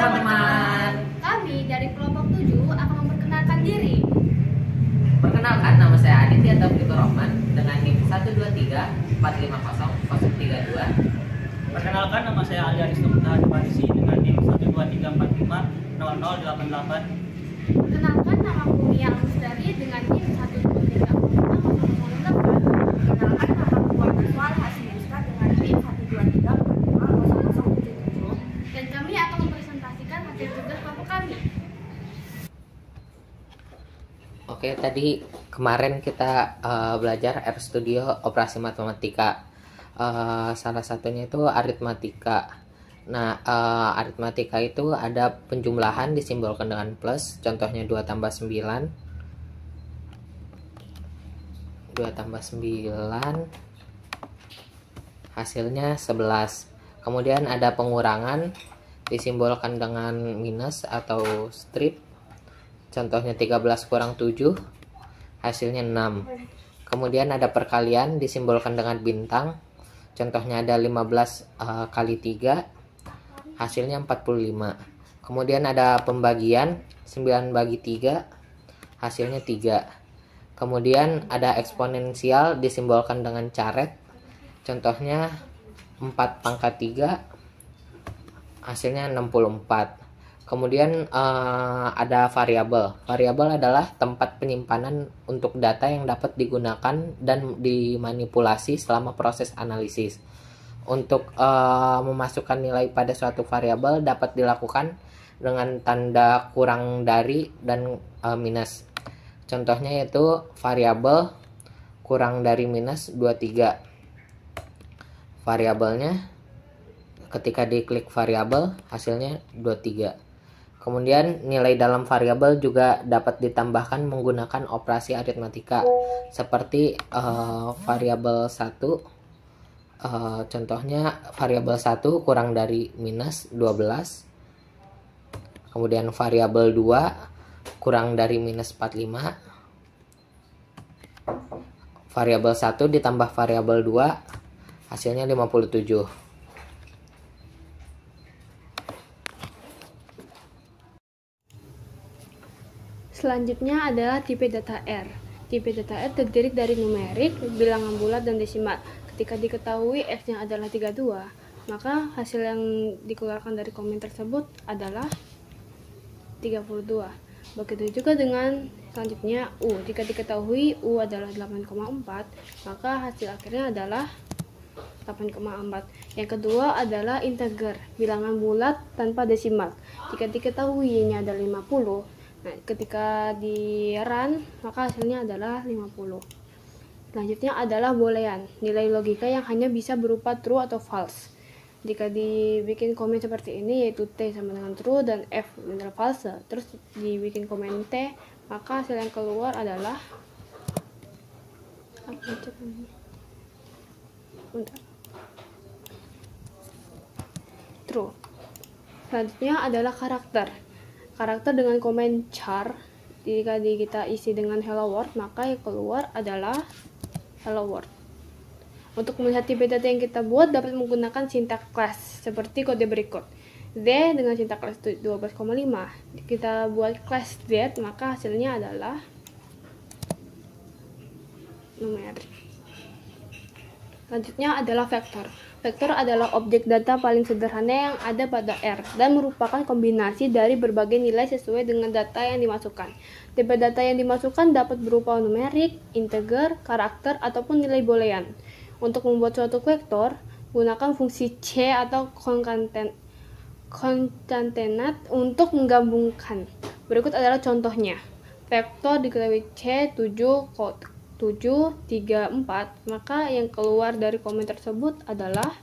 teman-teman. Kami dari kelompok 7 akan memperkenalkan diri. Perkenalkan, nama saya Aditya Taufikur Rahman dengan NIM 123450032. Perkenalkan, nama saya Ali Aris Nurtahan Farisi dengan NIM 123450088. Perkenalkan, nama Mia Mustari dengan NIM 123450008. Perkenalkan, nama Puan Aswal Hasibuska dengan NIM 123450077. Dan kami akan mempresentasikan hasil tugas kelompok kami. Oke, tadi kemarin kita belajar RStudio operasi matematika. Salah satunya itu aritmatika. Nah, aritmatika itu ada penjumlahan disimbolkan dengan plus. Contohnya 2 tambah 9. 2 tambah 9 hasilnya 11. Kemudian ada pengurangan disimbolkan dengan minus atau strip. Contohnya 13 kurang 7 hasilnya 6. Kemudian ada perkalian disimbolkan dengan bintang. Contohnya ada 15 kali 3 hasilnya 45. Kemudian ada pembagian 9 bagi 3 hasilnya 3. Kemudian ada eksponensial disimbolkan dengan caret. Contohnya 4 pangkat 3 hasilnya 64. Kemudian ada variabel. Variabel adalah tempat penyimpanan untuk data yang dapat digunakan dan dimanipulasi selama proses analisis. Untuk memasukkan nilai pada suatu variabel dapat dilakukan dengan tanda kurang dari dan minus. Contohnya yaitu variabel kurang dari minus 23. Variabelnya ketika diklik variabel hasilnya 23. Kemudian nilai dalam variabel juga dapat ditambahkan menggunakan operasi aritmatika seperti variabel 1. Contohnya variabel 1 kurang dari minus 12. Kemudian variabel 2 kurang dari minus 45. Variabel 1 ditambah variabel 2 hasilnya 57. Selanjutnya adalah tipe data R. Tipe data R terdiri dari numerik, bilangan bulat, dan desimal. Ketika diketahui X-nya adalah 32, maka hasil yang dikeluarkan dari komen tersebut adalah 32. Begitu juga dengan selanjutnya U. Jika diketahui U adalah 8,4, maka hasil akhirnya adalah 8,4. Yang kedua adalah integer, bilangan bulat tanpa desimal. Jika diketahui Y-nya adalah 50, nah, ketika di run maka hasilnya adalah 50. Selanjutnya adalah boolean, nilai logika yang hanya bisa berupa true atau false. Jika dibikin komen seperti ini, yaitu T sama dengan true dan F adalah false, terus dibikin komen T, maka hasil yang keluar adalah true. Selanjutnya adalah karakter. Karakter dengan komen char. Jika kita isi dengan hello world, maka yang keluar adalah hello world. Untuk melihat tipe data yang kita buat dapat menggunakan sintaks class seperti kode berikut. Z dengan sintaks class 12,5. Kita buat class Z, maka hasilnya adalah numerik. Selanjutnya adalah vektor. Vektor adalah objek data paling sederhana yang ada pada R dan merupakan kombinasi dari berbagai nilai sesuai dengan data yang dimasukkan. Tipe data yang dimasukkan dapat berupa numerik, integer, karakter, ataupun nilai boolean. Untuk membuat suatu vektor, gunakan fungsi C atau concatenate untuk menggabungkan. Berikut adalah contohnya. Vektor diketahui C 734, maka yang keluar dari komen tersebut adalah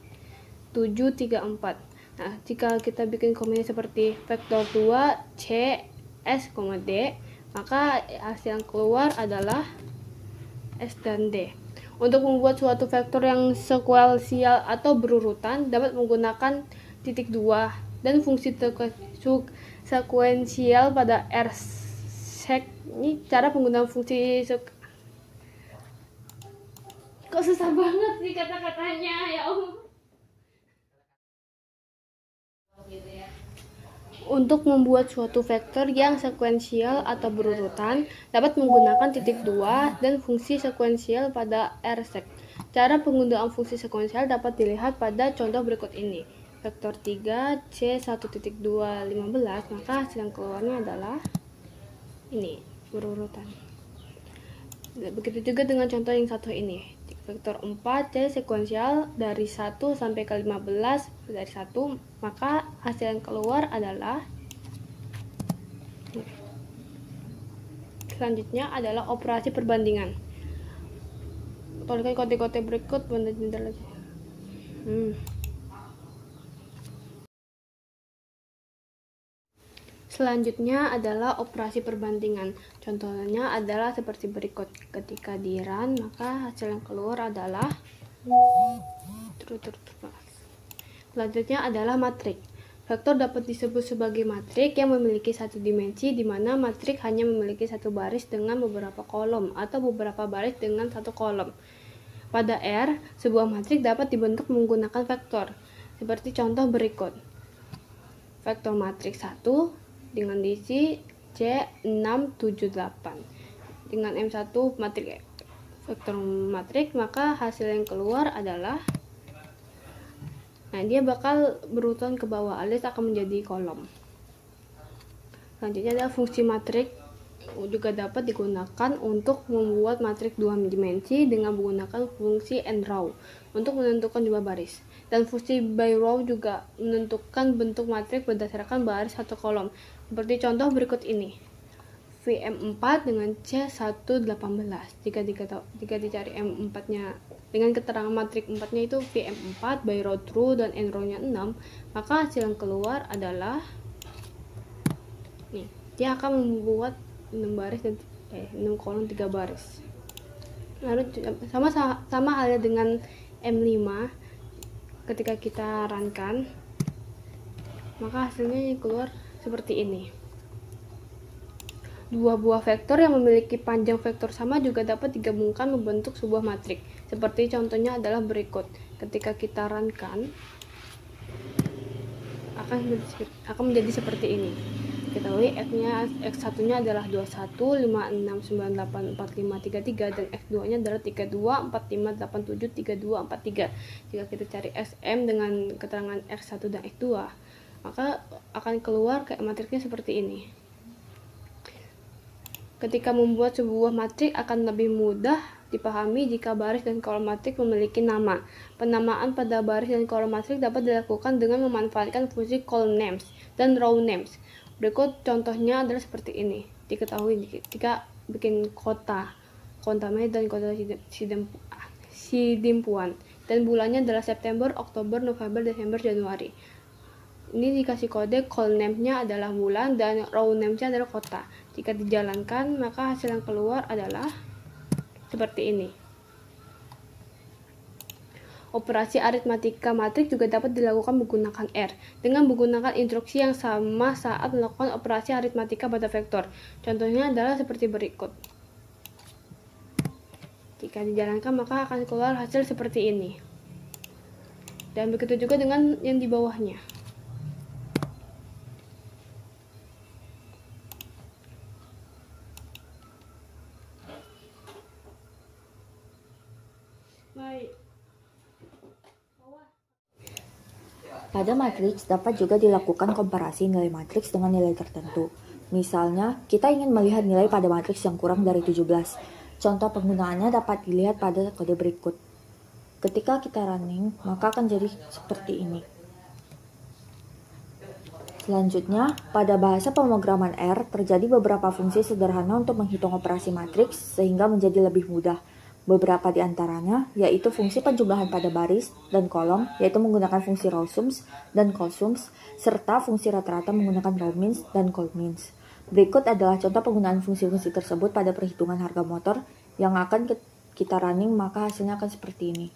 734. Nah, jika kita bikin komennya seperti vektor 2 C S, D, maka hasil yang keluar adalah S dan D. Untuk membuat suatu vektor yang sekuensial atau berurutan dapat menggunakan titik 2 dan fungsi sekuensial pada R sek. Ini cara penggunaan fungsi kok susah banget sih kata-katanya, ya Allah. Untuk membuat suatu vektor yang sekuensial atau berurutan, dapat menggunakan titik 2 dan fungsi sekuensial pada R-sec. Cara penggunaan fungsi sekuensial dapat dilihat pada contoh berikut ini. Vektor 3 C1.2 15, maka hasil yang keluarnya adalah ini, berurutan. Begitu juga dengan contoh yang satu ini. Vektor 4 C sekuensial dari 1 sampai ke 15 dari 1, maka hasil yang keluar adalah selanjutnya adalah operasi perbandingan. Tuliskan kode-kode berikut bentar lagi. Selanjutnya adalah operasi perbandingan. Contohnya adalah seperti berikut. Ketika di run, maka hasil yang keluar adalah selanjutnya adalah matrik. Vektor dapat disebut sebagai matrik yang memiliki satu dimensi, di mana matrik hanya memiliki satu baris dengan beberapa kolom atau beberapa baris dengan satu kolom. Pada R, sebuah matrik dapat dibentuk menggunakan vektor. Seperti contoh berikut. Vektor matrik 1 dengan diisi C678 dengan M1 matrik vektor matrik, maka hasil yang keluar adalah dia bakal berurutan ke bawah alias akan menjadi kolom. Selanjutnya adalah fungsi matrik, juga dapat digunakan untuk membuat matrik 2 dimensi dengan menggunakan fungsi nrow untuk menentukan jumlah baris. Dan fungsi byrow juga menentukan bentuk matrik berdasarkan baris satu kolom. Seperti contoh berikut ini. VM4 dengan C118. Jika dicari M4-nya dengan keterangan matrik 4-nya itu VM4, byrow true, dan nrow-nya 6, maka hasil yang keluar adalah dia akan membuat 6 baris dan 6 kolom 3 baris. Lalu sama halnya dengan M5, ketika kita runkan, maka hasilnya keluar seperti ini. Dua buah vektor yang memiliki panjang vektor sama juga dapat digabungkan membentuk sebuah matrik. Seperti contohnya adalah berikut. Ketika kita runkan, akan menjadi seperti ini. Ketahui X1-nya adalah 21, 5, 6, 9, 8, 4, 5, 3, 3, dan X2-nya adalah 32, 4, 5, 8, 7, 32, 4, 3. Jika kita cari SM dengan keterangan X1 dan X2, maka akan keluar kayak matriknya seperti ini. Ketika membuat sebuah matrik akan lebih mudah dipahami jika baris dan kolom matrik memiliki nama. Penamaan pada baris dan kolom matrik dapat dilakukan dengan memanfaatkan fungsi column names dan row names. Berikut contohnya adalah seperti ini. Diketahui jika bikin kota Medan, kota Sidimpuan, dan bulannya adalah September, Oktober, November, Desember, Januari. Ini dikasih kode call name-nya adalah bulan dan row name-nya adalah kota. Jika dijalankan, maka hasil yang keluar adalah seperti ini. Operasi aritmatika matrik juga dapat dilakukan menggunakan R dengan menggunakan instruksi yang sama saat melakukan operasi aritmatika pada vektor. Contohnya adalah seperti berikut. Jika dijalankan, maka akan keluar hasil seperti ini. Dan begitu juga dengan yang di bawahnya. Pada matriks dapat juga dilakukan komparasi nilai matriks dengan nilai tertentu. Misalnya, kita ingin melihat nilai pada matriks yang kurang dari 17. Contoh penggunaannya dapat dilihat pada kode berikut. Ketika kita running, maka akan jadi seperti ini. Selanjutnya, pada bahasa pemrograman R, terjadi beberapa fungsi sederhana untuk menghitung operasi matriks sehingga menjadi lebih mudah. Beberapa di antaranya yaitu fungsi penjumlahan pada baris dan kolom, yaitu menggunakan fungsi row sums dan col sums, serta fungsi rata-rata menggunakan row means dan col means. Berikut adalah contoh penggunaan fungsi-fungsi tersebut pada perhitungan harga motor yang akan kita running, maka hasilnya akan seperti ini.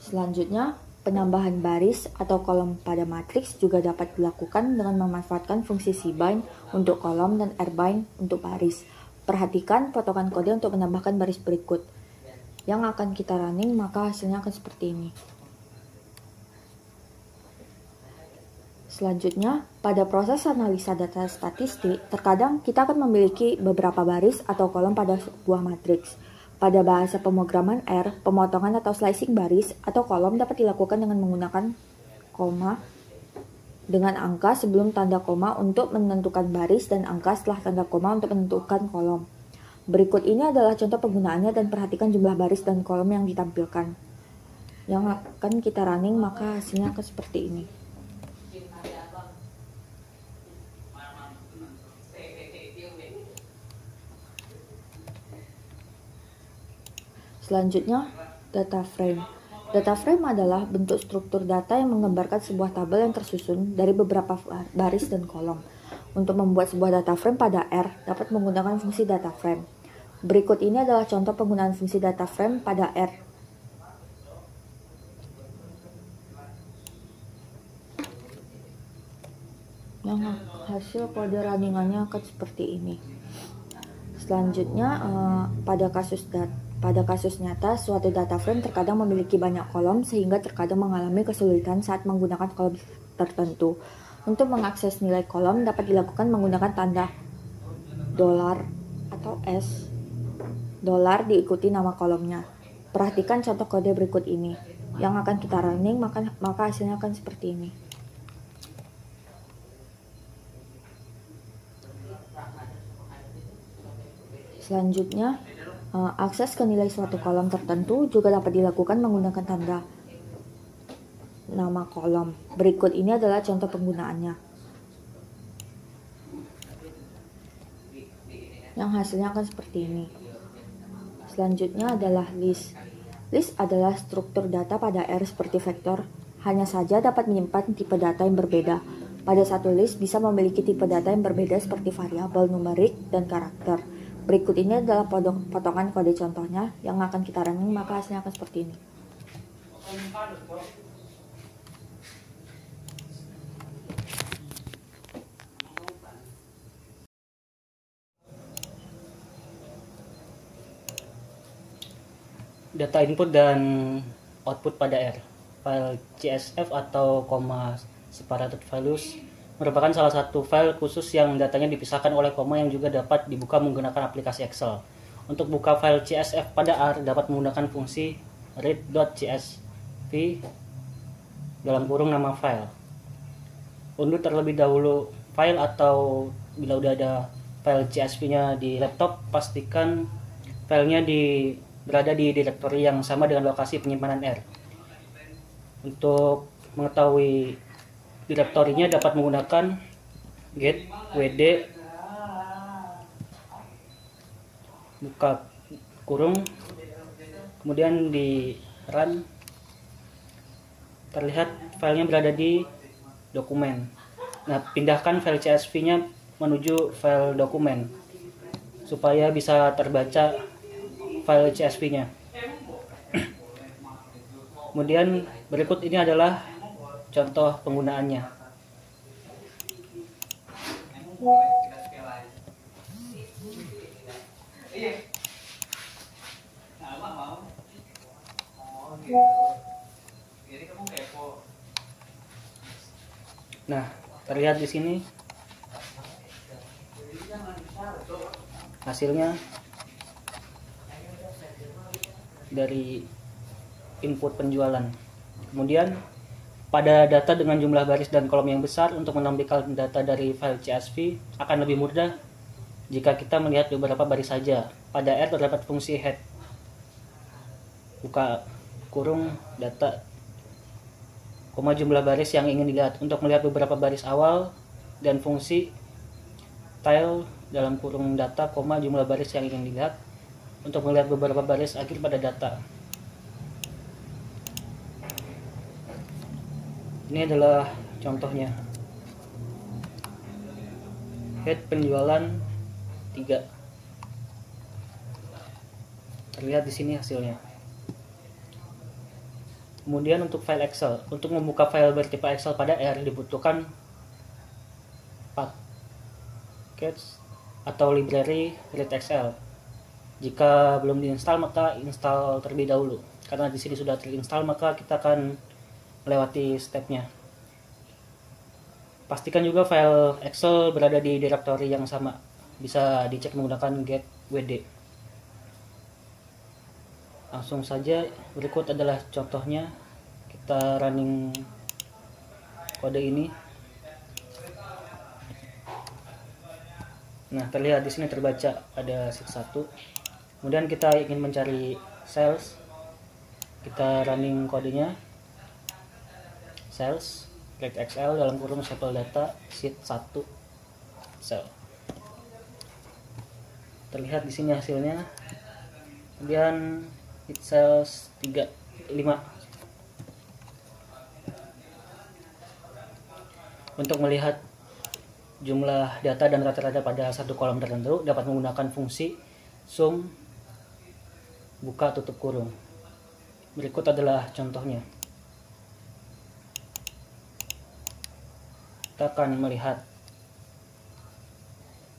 Selanjutnya, penambahan baris atau kolom pada matriks juga dapat dilakukan dengan memanfaatkan fungsi cbind untuk kolom dan rbind untuk baris. Perhatikan potongan kode untuk menambahkan baris berikut. yang akan kita running, maka hasilnya akan seperti ini. Selanjutnya, pada proses analisa data statistik, terkadang kita akan memiliki beberapa baris atau kolom pada sebuah matriks. Pada bahasa pemrograman R, pemotongan atau slicing baris atau kolom dapat dilakukan dengan menggunakan koma dengan angka sebelum tanda koma untuk menentukan baris dan angka setelah tanda koma untuk menentukan kolom. Berikut ini adalah contoh penggunaannya dan perhatikan jumlah baris dan kolom yang ditampilkan. Yang akan kita running, maka hasilnya akan seperti ini. Selanjutnya, data frame. Data frame adalah bentuk struktur data yang menggambarkan sebuah tabel yang tersusun dari beberapa baris dan kolom. Untuk membuat sebuah data frame pada R, dapat menggunakan fungsi data frame. Berikut ini adalah contoh penggunaan fungsi data frame pada R. Yang hasil kode runningannya akan seperti ini. Selanjutnya, pada kasus nyata, suatu data frame terkadang memiliki banyak kolom sehingga terkadang mengalami kesulitan saat menggunakan kolom tertentu. Untuk mengakses nilai kolom dapat dilakukan menggunakan tanda dolar atau S. Dolar diikuti nama kolomnya. Perhatikan contoh kode berikut ini. Yang akan kita running, maka hasilnya akan seperti ini. Selanjutnya, akses ke nilai suatu kolom tertentu juga dapat dilakukan menggunakan tanda nama kolom. Berikut ini adalah contoh penggunaannya. Yang hasilnya akan seperti ini. Selanjutnya adalah list. List adalah struktur data pada R seperti vektor, hanya saja dapat menyimpan tipe data yang berbeda. Pada satu list bisa memiliki tipe data yang berbeda seperti variabel, numerik, dan karakter. Berikut ini adalah potongan kode contohnya yang akan kita running, maka hasilnya akan seperti ini. Data input dan output pada R. File CSV atau comma separated values merupakan salah satu file khusus yang datanya dipisahkan oleh koma yang juga dapat dibuka menggunakan aplikasi Excel. Untuk buka file CSV pada R dapat menggunakan fungsi read.csv dalam kurung nama file. Unduh terlebih dahulu file atau bila udah ada file CSV-nya di laptop, pastikan filenya berada di direktori yang sama dengan lokasi penyimpanan R. Untuk mengetahui direktorinya dapat menggunakan get wd buka kurung, kemudian di run, terlihat filenya berada di dokumen. Nah, pindahkan file CSV-nya menuju file dokumen supaya bisa terbaca file CSV-nya. Kemudian berikut ini adalah contoh penggunaannya. Nah, terlihat di sini hasilnya dari input penjualan. Kemudian pada data dengan jumlah baris dan kolom yang besar, untuk menampilkan data dari file CSV akan lebih mudah jika kita melihat beberapa baris saja. Pada R terdapat fungsi head, buka kurung data, koma jumlah baris yang ingin dilihat untuk melihat beberapa baris awal, dan fungsi tile dalam kurung data, koma jumlah baris yang ingin dilihat untuk melihat beberapa baris akhir pada data. Ini adalah contohnya. Head penjualan 3. Terlihat di sini hasilnya. Kemudian untuk file Excel, untuk membuka file bertipe Excel pada R dibutuhkan package atau library read Excel. Jika belum diinstal maka install terlebih dahulu. Karena di sini sudah terinstall maka kita akan melewati stepnya. Pastikan juga file Excel berada di direktori yang sama. Bisa dicek menggunakan get wd. Langsung saja, berikut adalah contohnya. Kita running kode ini. Nah, terlihat di sini terbaca ada sheet 1. Kemudian kita ingin mencari sales. Kita running kodenya. Sales create Excel dalam kurung sampel data sheet 1 cell. Terlihat di sini hasilnya. Kemudian it sales 5. Untuk melihat jumlah data dan rata-rata pada satu kolom tertentu dapat menggunakan fungsi sum buka tutup kurung. Berikut adalah contohnya. Kita akan melihat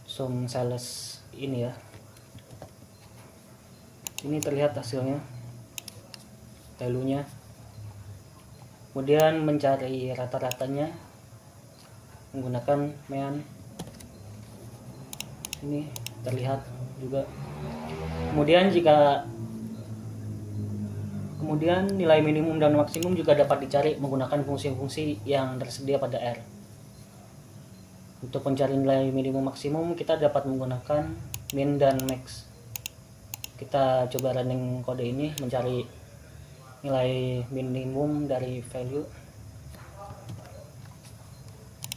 sum sales ini ya. Ini terlihat hasilnya, value-nya. Kemudian mencari rata-ratanya menggunakan mean. Ini terlihat juga. Kemudian nilai minimum dan maksimum juga dapat dicari menggunakan fungsi-fungsi yang tersedia pada R. Untuk mencari nilai minimum maksimum kita dapat menggunakan min dan max. Kita coba running kode ini mencari nilai minimum dari value.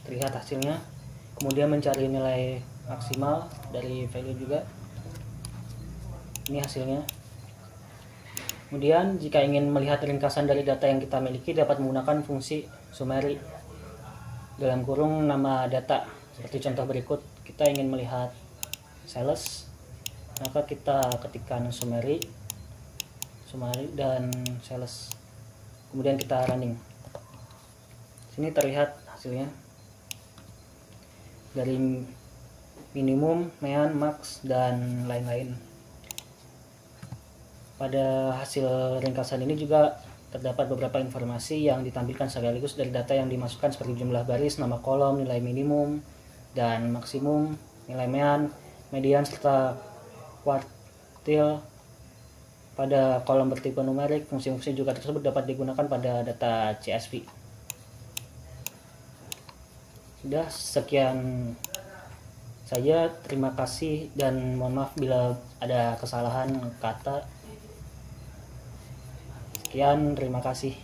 Terlihat hasilnya. Kemudian mencari nilai maksimal dari value juga. Ini hasilnya. Kemudian jika ingin melihat ringkasan dari data yang kita miliki dapat menggunakan fungsi summary dalam kurung nama data. Seperti contoh berikut, kita ingin melihat sales, maka kita ketikkan summary dan sales. Kemudian kita running. Sini terlihat hasilnya dari minimum, mean, max, dan lain-lain. Pada hasil ringkasan ini juga terdapat beberapa informasi yang ditampilkan sekaligus dari data yang dimasukkan seperti jumlah baris, nama kolom, nilai minimum dan maksimum, nilai mean, median, serta kuartil. Pada kolom bertipe numerik, fungsi-fungsi juga tersebut dapat digunakan pada data CSV. Sudah, sekian saja. Terima kasih dan mohon maaf bila ada kesalahan kata. Sekian, terima kasih.